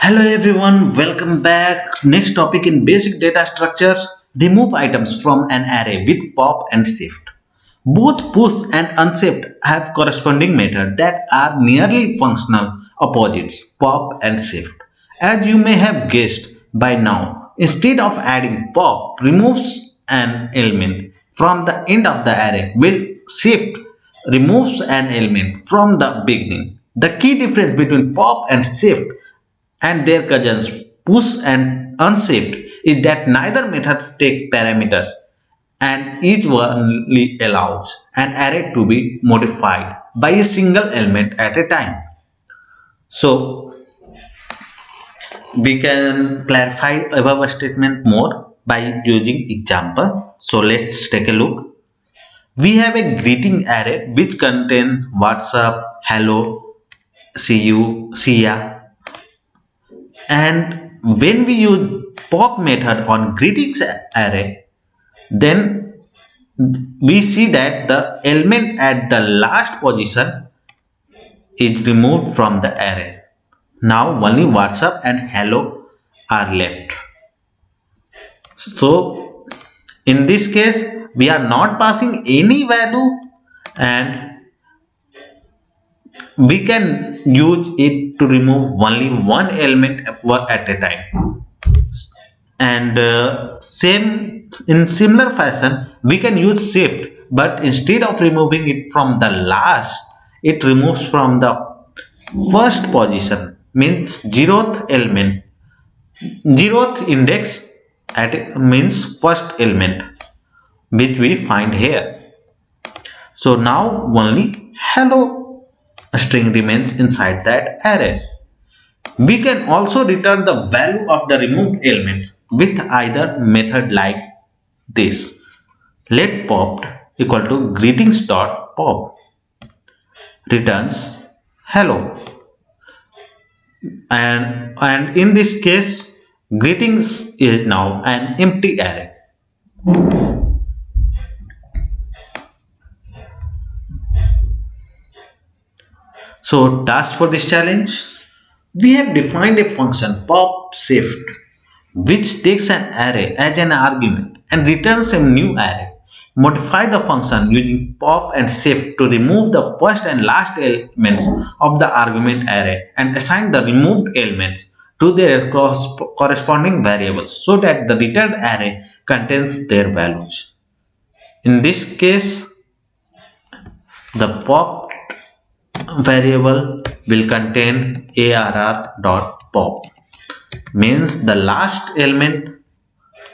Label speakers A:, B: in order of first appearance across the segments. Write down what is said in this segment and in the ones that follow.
A: Hello everyone, welcome back. Next topic in basic data structures. Remove items from an array with pop and shift. Both push and unshift have corresponding methods that are nearly functional opposites, pop and shift. As you may have guessed by now, instead of adding pop removes an element from the end of the array, while shift removes an element from the beginning. The key difference between pop and shift and their cousins push and unshift is that neither methods take parameters and each only allows an array to be modified by a single element at a time. So we can clarify above statement more by using example. So let's take a look. We have a greeting array which contains WhatsApp, hello, see you, see ya, and when we use pop method on greetings array, then we see that the element at the last position is removed from the array. Now only WhatsApp and hello are left. So in this case, we are not passing any value and we can use it to remove only one element at a time. And same in similar fashion, we can use shift, but instead of removing it from the last, it removes from the first position, means zeroth element, zeroth index means first element, which we find here. So now only hello string remains inside that array. We can also return the value of the removed element with either method like this. Let popped equal to greetings.pop returns hello, and in this case greetings is now an empty array. So task for this challenge, we have defined a function pop shift which takes an array as an argument and returns a new array. Modify the function using pop and shift to remove the first and last elements of the argument array and assign the removed elements to their corresponding variables so that the returned array contains their values. In this case, the pop variable will contain arr.pop, means the last element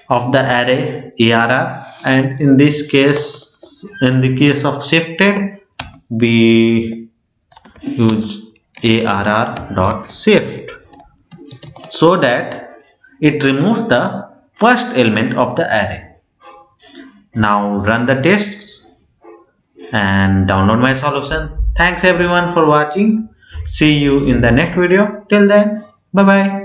A: of the array arr, and in this case, in the case of shifted, we use arr.shift so that it removes the first element of the array. Now run the test and download my solution. Thanks everyone for watching. See you in the next video. Till then, bye bye.